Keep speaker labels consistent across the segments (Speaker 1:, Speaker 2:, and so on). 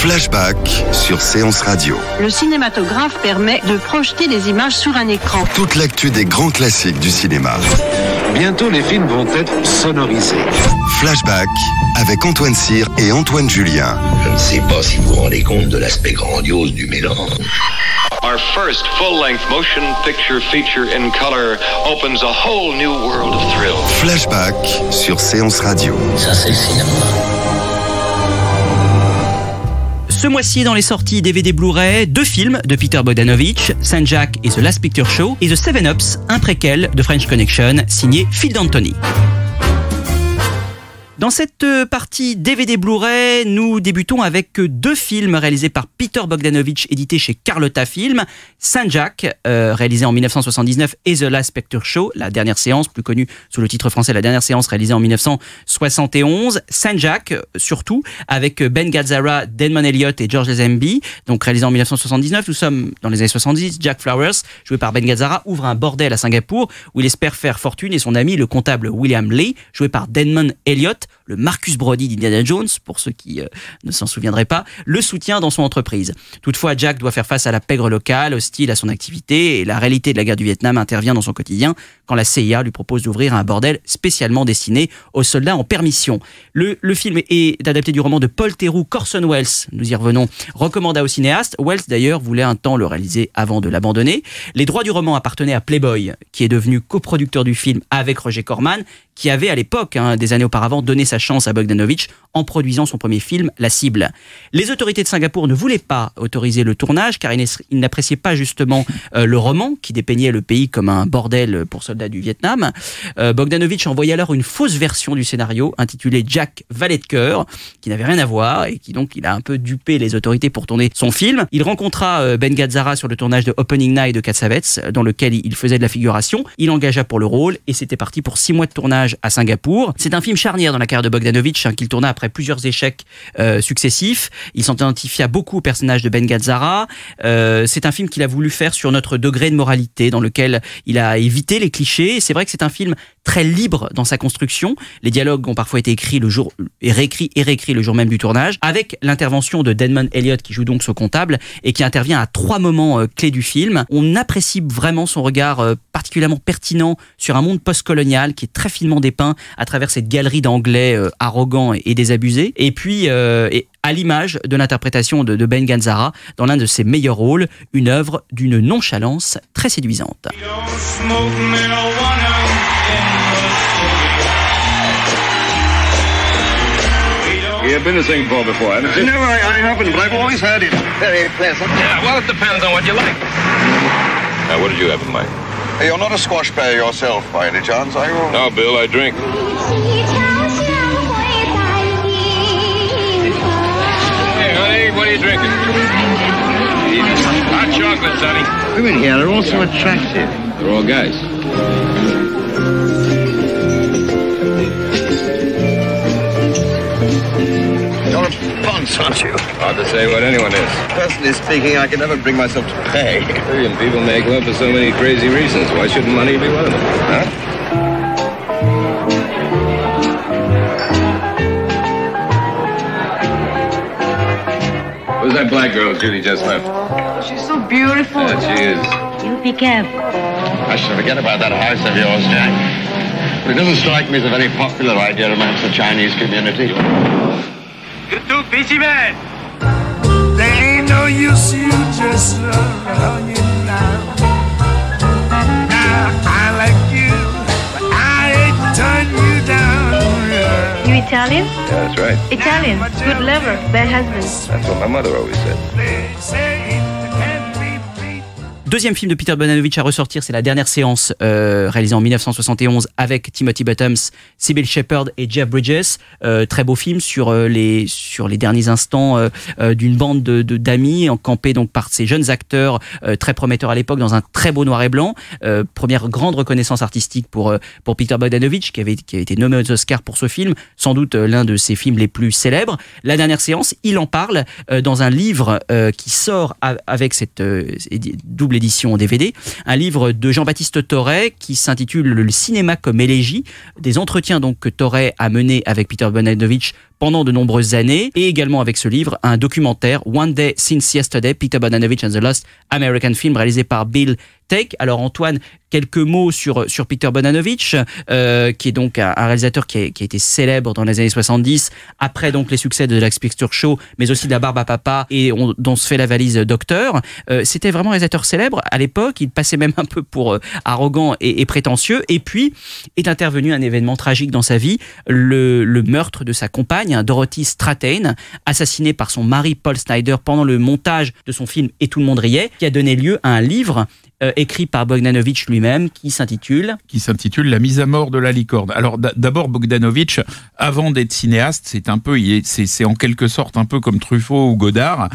Speaker 1: Flashback sur Séance Radio.
Speaker 2: Le cinématographe permet de projeter des images sur un écran.
Speaker 1: Toute l'actu des grands classiques du cinéma.
Speaker 3: Bientôt, les films vont être sonorisés.
Speaker 1: Flashback avec Antoine Cyr et Antoine Julien.
Speaker 4: Je ne sais pas si vous vous rendez compte de l'aspect grandiose du mélange.
Speaker 5: Our first full-length motion picture feature in color opens a whole new world of thrill.
Speaker 1: Flashback sur Séance Radio.
Speaker 4: Ça, c'est le cinéma.
Speaker 6: Ce mois-ci, dans les sorties DVD Blu-ray, 2 films de Peter Bogdanovich, Saint Jack et The Last Picture Show, et The Seven Ups, un préquel de French Connection, signé Phil D'Antoni. Dans cette partie DVD Blu-ray, nous débutons avec 2 films réalisés par Peter Bogdanovich, édités chez Carlotta Film. Saint Jack, réalisé en 1979, et The Last Picture Show, la dernière séance, plus connue sous le titre français La dernière séance, réalisée en 1971. Saint Jack, surtout, avec Ben Gazzara, Damon Elliott et George Lazenby, donc réalisé en 1979. Nous sommes dans les années 70. Jack Flowers, joué par Ben Gazzara, ouvre un bordel à Singapour où il espère faire fortune, et son ami, le comptable William Lee, joué par Damon Elliott, le Marcus Brody d'Indiana Jones, pour ceux qui ne s'en souviendraient pas, le soutient dans son entreprise. Toutefois, Jack doit faire face à la pègre locale, hostile à son activité, et la réalité de la guerre du Vietnam intervient dans son quotidien quand la CIA lui propose d'ouvrir un bordel spécialement destiné aux soldats en permission. Le film est adapté du roman de Paul Theroux, Orson Welles, nous y revenons, recommanda au cinéaste. Welles, d'ailleurs, voulait un temps le réaliser avant de l'abandonner. Les droits du roman appartenaient à Playboy, qui est devenu coproducteur du film avec Roger Corman, qui avait à l'époque, des années auparavant, donné sa chance à Bogdanovich en produisant son premier film, La Cible. Les autorités de Singapour ne voulaient pas autoriser le tournage car ils n'appréciaient pas justement le roman qui dépeignait le pays comme un bordel pour soldats du Vietnam. Bogdanovich envoya alors une fausse version du scénario intitulée Jack Valet de cœur, qui n'avait rien à voir et qui donc il a un peu dupé les autorités pour tourner son film. Il rencontra Ben Gazzara sur le tournage de Opening Night de Cassavetes, dans lequel il faisait de la figuration. Il l'engagea pour le rôle et c'était parti pour 6 mois de tournage à Singapour. C'est un film charnière dans la carrière de Bogdanovich, qu'il tourna après plusieurs échecs successifs. Il s'identifia beaucoup au personnage de Ben Gazzara. C'est un film qu'il a voulu faire sur notre degré de moralité, dans lequel il a évité les clichés. C'est vrai que c'est un film très libre dans sa construction. Les dialogues ont parfois été écrits le jour et réécrits le jour même du tournage, avec l'intervention de Damon Elliott qui joue donc ce comptable et qui intervient à 3 moments clés du film. On apprécie vraiment son regard particulièrement pertinent sur un monde post-colonial qui est très finement dépeint à travers cette galerie d'anglais arrogants et désabusés. Et puis à l'image de l'interprétation de Ben Gazzara dans l'un de ses meilleurs rôles, une œuvre d'une nonchalance très séduisante.
Speaker 7: You have been to Singapore before, haven't you?
Speaker 4: No, I haven't, but I've always heard it very pleasant.
Speaker 5: Yeah, well, it depends on what you like.
Speaker 7: Now, what did you have in mind?
Speaker 4: Hey, you're not a squash player yourself, by any chance, are you?
Speaker 7: No, Bill, I drink.
Speaker 5: Hey, honey, what are you drinking? Hot chocolate, sonny.
Speaker 4: Women here are also attractive.
Speaker 7: They're all guys.
Speaker 4: You're a bonce, aren't you?
Speaker 7: Hard to say what anyone is.
Speaker 4: Personally speaking, I can never bring myself to pay.
Speaker 7: Million people make love for so many crazy reasons. Why shouldn't money be one of them?
Speaker 4: Huh?
Speaker 7: Who's that black girl Judy just left?
Speaker 8: She's so beautiful.
Speaker 7: Yeah, she is.
Speaker 8: You be careful.
Speaker 4: I should forget about that house of yours, Jack. But it doesn't strike me as a very popular idea amongst the Chinese community.
Speaker 5: You too, peachy man.
Speaker 9: There ain't no use you just around you now. Now I like you, but I ain't turn you down.
Speaker 8: You Italian?
Speaker 7: Yeah, that's right.
Speaker 8: Italian. Good lover, bad husband.
Speaker 7: That's what my mother always said.
Speaker 9: They say it can't be beat.
Speaker 6: Deuxième film de Peter Bogdanovich à ressortir, c'est La dernière séance, réalisé en 1971 avec Timothy Bottoms, Sybil Shepherd et Jeff Bridges. Très beau film sur les derniers instants d'une bande d'amis encampés donc par ces jeunes acteurs très prometteurs à l'époque dans un très beau noir et blanc. Première grande reconnaissance artistique pour Peter Bogdanovich qui avait été nommé aux Oscars pour ce film, sans doute l'un de ses films les plus célèbres. La dernière séance, il en parle dans un livre qui sort avec cette double édition en DVD, un livre de Jean-Baptiste Thorey qui s'intitule Le cinéma comme élégie, des entretiens donc que Thorey a menés avec Peter Bogdanovich pendant de nombreuses années, et également avec ce livre, un documentaire, One Day Since Yesterday, Peter Bogdanovich and the Lost American Film, réalisé par Bill Take. Alors Antoine, quelques mots sur Peter Bogdanovich, qui est donc un réalisateur qui a été célèbre dans les années 70, après donc les succès de The Last Picture Show, mais aussi de La Barbe à Papa et dont se fait la valise Docteur. C'était vraiment un réalisateur célèbre à l'époque, il passait même un peu pour arrogant et prétentieux, et puis est intervenu un événement tragique dans sa vie, le meurtre de sa compagne, Dorothy Strathairn, assassinée par son mari Paul Snider pendant le montage de son film Et tout le monde riait, qui a donné lieu à un livre écrit par Bogdanovich lui-même, qui s'intitule
Speaker 10: La mise à mort de la licorne. Alors d'abord, Bogdanovich, avant d'être cinéaste, c'est en quelque sorte un peu comme Truffaut ou Godard.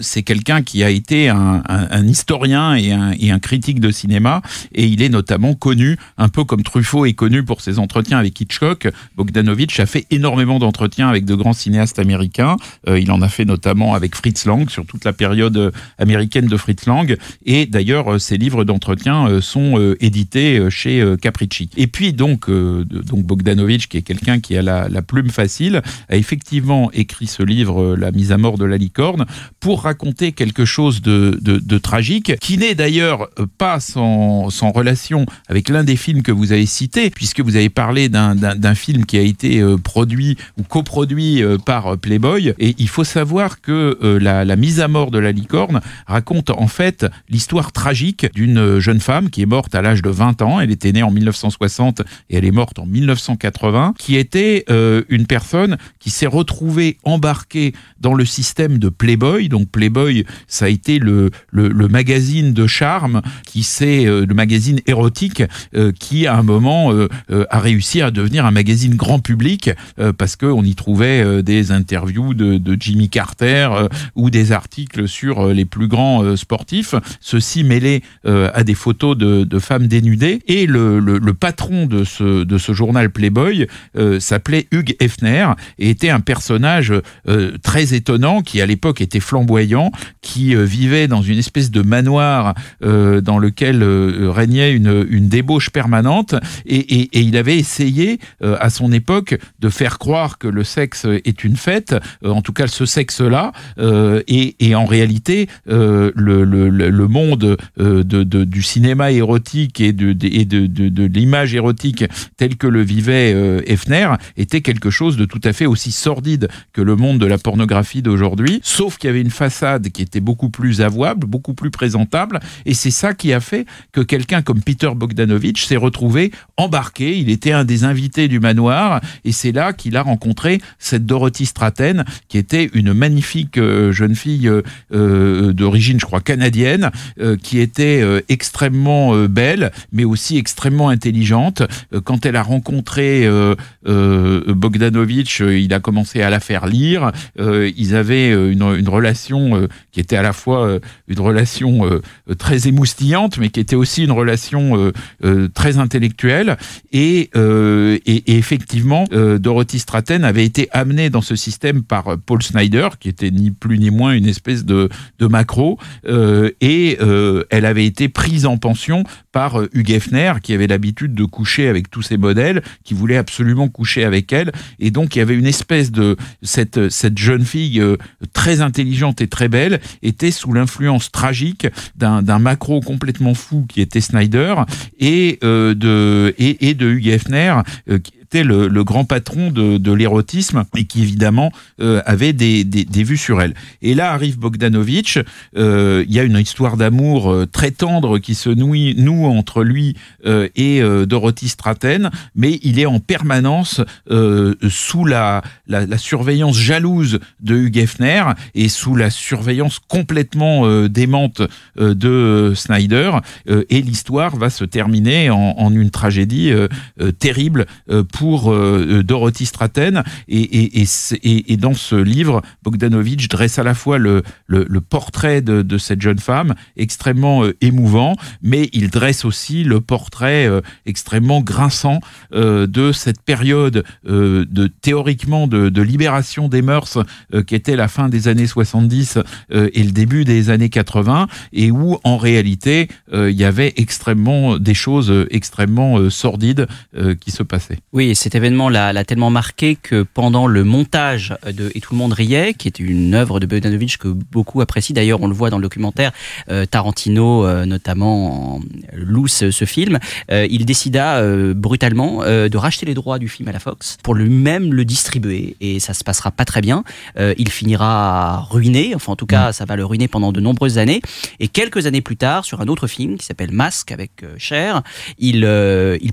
Speaker 10: C'est quelqu'un qui a été un historien et un critique de cinéma, et il est notamment connu, un peu comme Truffaut est connu pour ses entretiens avec Hitchcock. Bogdanovich a fait énormément d'entretiens avec de grands cinéastes américains. Il en a fait notamment avec Fritz Lang, sur toute la période américaine de Fritz Lang, et d'ailleurs ces livres d'entretien sont édités chez Capricci. Et puis donc Bogdanovich, qui est quelqu'un qui a la plume facile, a effectivement écrit ce livre, La mise à mort de la licorne, pour raconter quelque chose de tragique, qui n'est d'ailleurs pas sans relation avec l'un des films que vous avez cité, puisque vous avez parlé d'un film qui a été produit ou coproduit par Playboy. Et il faut savoir que la mise à mort de la licorne raconte en fait l'histoire tragique d'une jeune femme qui est morte à l'âge de 20 ans. Elle était née en 1960 et elle est morte en 1980, qui était une personne qui s'est retrouvée embarquée dans le système de Playboy. Donc Playboy, ça a été le magazine de charme, le magazine érotique, qui à un moment a réussi à devenir un magazine grand public, parce qu'on y trouvait des interviews de Jimmy Carter ou des articles sur les plus grands sportifs, ceci mêlé à des photos de femmes dénudées. Et le patron de ce journal Playboy s'appelait Hugh Hefner et était un personnage très étonnant, qui à l'époque était flamboyant, qui vivait dans une espèce de manoir dans lequel régnait une débauche permanente, et il avait essayé à son époque de faire croire que le sexe est une fête, en tout cas ce sexe-là, et en réalité le monde du cinéma érotique et de l'image érotique telle que le vivait Hefner était quelque chose de tout à fait aussi sordide que le monde de la pornographie d'aujourd'hui, sauf qu'il y avait une façade qui était beaucoup plus avouable, beaucoup plus présentable, et c'est ça qui a fait que quelqu'un comme Peter Bogdanovich s'est retrouvé embarqué. Il était un des invités du manoir, et c'est là qu'il a rencontré cette Dorothy Strathairn, qui était une magnifique jeune fille d'origine, je crois, canadienne, qui était extrêmement belle, mais aussi extrêmement intelligente. Quand elle a rencontré Bogdanovich, il a commencé à la faire lire. Ils avaient une relation qui était à la fois une relation très émoustillante, mais qui était aussi une relation très intellectuelle. Et effectivement, Dorothy Strathairn avait été amenée dans ce système par Paul Snider, qui était ni plus ni moins une espèce de macro, et elle avait été prise en pension par Hugh Hefner, qui avait l'habitude de coucher avec tous ses modèles, qui voulait absolument coucher avec elle. Et donc il y avait une espèce de cette jeune fille très intelligente et très belle était sous l'influence tragique d'un macro complètement fou qui était Snider, et de Hugh Hefner, qui était le grand patron de l'érotisme, et qui évidemment avait des vues sur elle. Et là arrive Bogdanovich. Il y a une histoire d'amour très tendre qui se noue entre lui et Dorothy Strathairn, mais il est en permanence sous la surveillance jalouse de Hugh Hefner et sous la surveillance complètement démente de Snider, et l'histoire va se terminer en une tragédie terrible pour Dorothy Strathairn, et dans ce livre, Bogdanovich dresse à la fois le portrait de cette jeune femme, extrêmement émouvant, mais il dresse aussi le portrait extrêmement grinçant de cette période théoriquement de libération des mœurs qui était la fin des années 70 et le début des années 80, et où en réalité il y avait des choses extrêmement sordides qui se passaient.
Speaker 6: Oui, Oui, cet événement l'a tellement marqué que pendant le montage de Et tout le monde riait, qui est une œuvre de Bogdanovich que beaucoup apprécient, d'ailleurs on le voit dans le documentaire, Tarantino notamment loue ce film, il décida brutalement de racheter les droits du film à la Fox pour lui-même le distribuer, et ça se passera pas très bien. Il finira ruiné, enfin en tout cas ça va le ruiner pendant de nombreuses années, et quelques années plus tard, sur un autre film qui s'appelle Mask avec Cher, il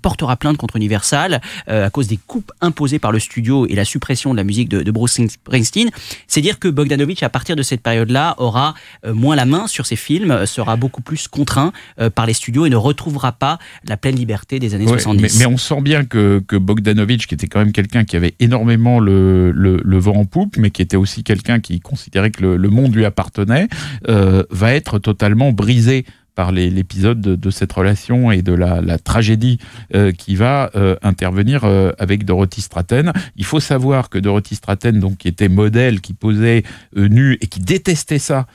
Speaker 6: portera plainte contre Universal à cause des coupes imposées par le studio et la suppression de la musique de Bruce Springsteen. C'est dire que Bogdanovich, à partir de cette période-là, aura moins la main sur ses films, sera beaucoup plus contraint par les studios et ne retrouvera pas la pleine liberté des années 70.
Speaker 10: Mais on sent bien que Bogdanovich, qui était quand même quelqu'un qui avait énormément le vent en poupe, mais qui était aussi quelqu'un qui considérait que le monde lui appartenait, va être totalement brisé par l'épisode de cette relation et de la tragédie qui va intervenir avec Dorothy Stratten. Il faut savoir que Dorothy Stratten, donc, qui était modèle, qui posait nue et qui détestait ça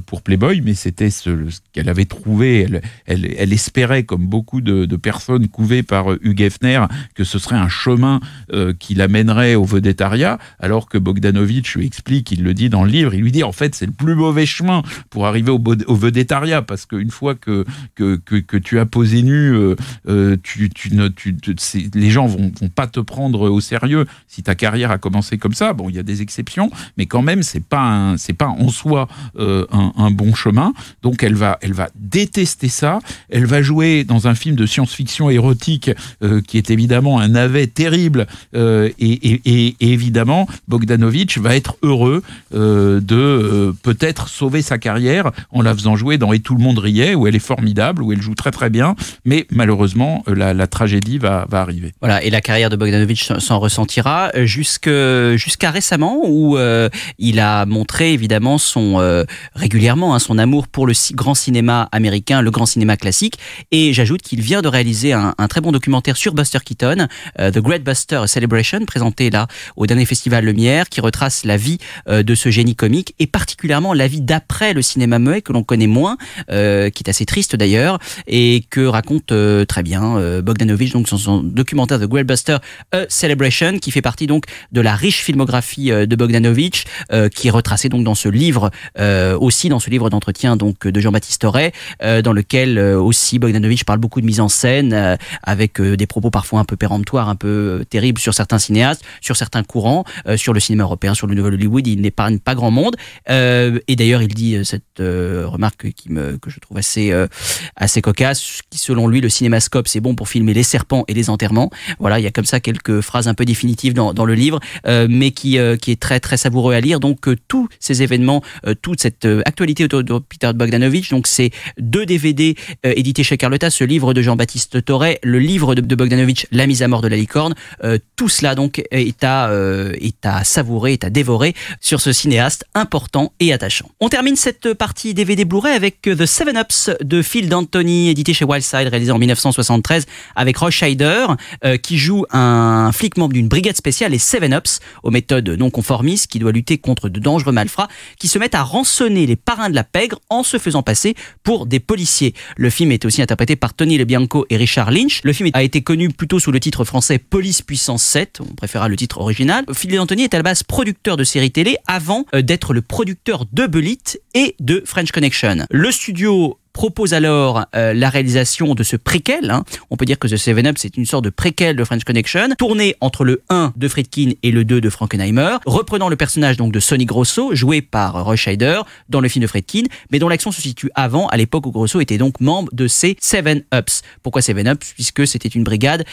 Speaker 10: pour Playboy, mais c'était ce qu'elle avait trouvé. Elle espérait, comme beaucoup de personnes couvées par Hugh Hefner, que ce serait un chemin qui l'amènerait au vedettariat, alors que Bogdanovich lui explique, il le dit dans le livre, il lui dit en fait c'est le plus mauvais chemin pour arriver au vedettariat, parce qu'une fois que tu as posé nu, les gens vont pas te prendre au sérieux si ta carrière a commencé comme ça. Bon, il y a des exceptions, mais quand même c'est pas en soi un bon chemin. Donc elle va détester ça. Elle va jouer dans un film de science-fiction érotique qui est évidemment un navet terrible, et évidemment Bogdanovich va être heureux de peut-être sauver sa carrière en la faisant jouer dans Et tout le monde riait, où elle est formidable, où elle joue très très bien, mais malheureusement la tragédie va arriver.
Speaker 6: Voilà, et la carrière de Bogdanovich s'en ressentira jusqu'à récemment, où il a montré évidemment régulièrement son amour pour le grand cinéma américain, le grand cinéma classique, et j'ajoute qu'il vient de réaliser un très bon documentaire sur Buster Keaton, The Great Buster A Celebration, présenté là au dernier festival Lumière, qui retrace la vie de ce génie comique, et particulièrement la vie d'après le cinéma muet, que l'on connaît moins, qui est assez triste d'ailleurs, et que raconte très bien Bogdanovich, donc son documentaire The Great Buster A Celebration, qui fait partie donc de la riche filmographie de Bogdanovich, qui est retracée donc dans ce livre, aussi dans ce livre d'entretien donc de Jean-Baptiste Aurey, dans lequel aussi Bogdanovich parle beaucoup de mise en scène, avec des propos parfois un peu péremptoires, un peu terribles sur certains cinéastes, sur certains courants, sur le cinéma européen, sur le nouvel Hollywood. Il n'épargne pas grand monde, et d'ailleurs il dit cette remarque que je trouve assez cocasse, qui selon lui le cinémascope c'est bon pour filmer les serpents et les enterrements. Voilà, il y a comme ça quelques phrases un peu définitives dans le livre, mais qui est très très savoureux à lire. Donc tous ces événements, toute cette actualité autour de Peter Bogdanovich, donc c'est 2 DVD édités chez Carlotta, ce livre de Jean-Baptiste Aurey, le livre de Bogdanovich, La mise à mort de la licorne, tout cela donc est à savourer, est à dévorer sur ce cinéaste important et attachant. On termine cette partie DVD Blu-ray avec The Seven Ups de Phil D'Antoni, édité chez Wildside, réalisé en 1973 avec Roy Scheider, qui joue un flic membre d'une brigade spéciale, les Seven Ups, aux méthodes non conformistes, qui doit lutter contre de dangereux malfrats qui se mettent à rançonner les parrains de la pègre en se faisant passer pour des policiers. Le film est aussi interprété par Tony LeBianco et Richard Lynch. Le film a été connu plutôt sous le titre français Police Puissance 7, on préférera le titre original. Phil D'Antoni est à la base producteur de séries télé avant d'être le producteur de Bullitt et de French Connection. Le studio propose alors la réalisation de ce préquel. On peut dire que The Seven Up, c'est une sorte de préquel de French Connection, tourné entre le 1 de Friedkin et le 2 de Frankenheimer, reprenant le personnage donc de Sonny Grosso, joué par Roy Scheider dans le film de Friedkin, mais dont l'action se situe avant, à l'époque où Grosso était donc membre de ces Seven Ups. Pourquoi Seven Ups? Puisque c'était une brigade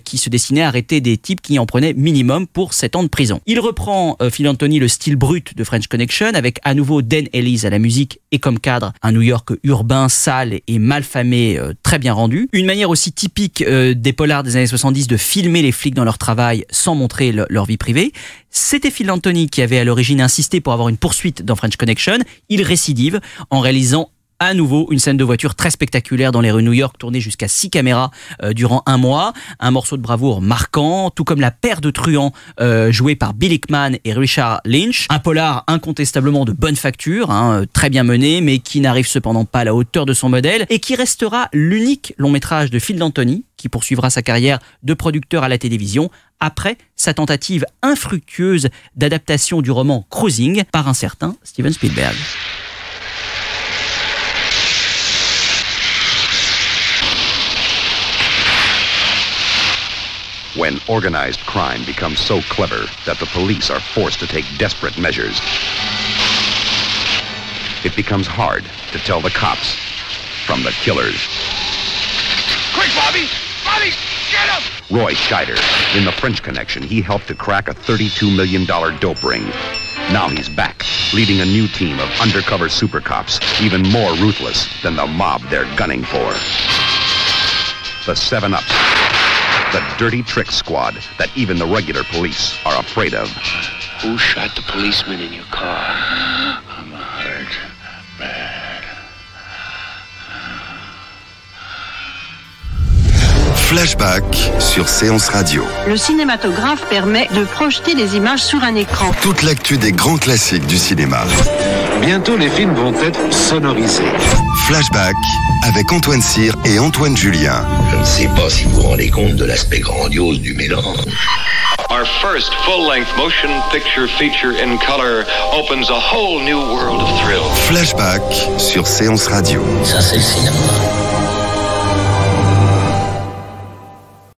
Speaker 6: qui se destinait à arrêter des types qui en prenaient minimum pour 7 ans de prison. Il reprend, Phil D'Antoni, le style brut de French Connection, avec à nouveau Dan Ellis à la musique et comme cadre un New York urbain, sale et malfamé, très bien rendu. Une manière aussi typique des polars des années 70 de filmer les flics dans leur travail sans montrer leur vie privée. C'était Phil D'Antoni qui avait à l'origine insisté pour avoir une poursuite dans French Connection. Il récidive en réalisant à nouveau une scène de voiture très spectaculaire dans les rues New York, tournée jusqu'à 6 caméras durant 1 mois. Un morceau de bravoure marquant, tout comme La paire de truands, joué par Bill Hickman et Richard Lynch. Un polar incontestablement de bonne facture, très bien mené, mais qui n'arrive cependant pas à la hauteur de son modèle, et qui restera l'unique long métrage de Phil D'Antoni qui poursuivra sa carrière de producteur à la télévision après sa tentative infructueuse d'adaptation du roman Cruising par un certain Steven Spielberg.
Speaker 1: When organized crime becomes so clever that the police are forced to take desperate measures, it becomes hard to tell the cops from the killers.
Speaker 9: Quick, Bobby! Bobby, get him!
Speaker 1: Roy Scheider, in The French Connection, he helped to crack a $32 million dope ring. Now he's back, leading a new team of undercover super cops, even more ruthless than the mob they're gunning for. The 7-Ups. The dirty trick squad that even the regular police are afraid of.
Speaker 3: Who shot the policeman in your car? I'm hurt bad.
Speaker 1: Flashback sur Séance Radio.
Speaker 2: Le cinématographe permet de projeter les images sur un écran.
Speaker 1: Toute l'actu des grands classiques du cinéma.
Speaker 3: Bientôt, les films vont être sonorisés.
Speaker 1: Flashback avec Antoine Cyr et Antoine Julien.
Speaker 11: Je ne sais pas si vous vous rendez compte de l'aspect grandiose du mélange.
Speaker 5: Our first full-length motion picture feature in color opens a whole new world of thrill.
Speaker 1: Flashback sur Séance Radio.
Speaker 11: Ça, c'est le cinéma.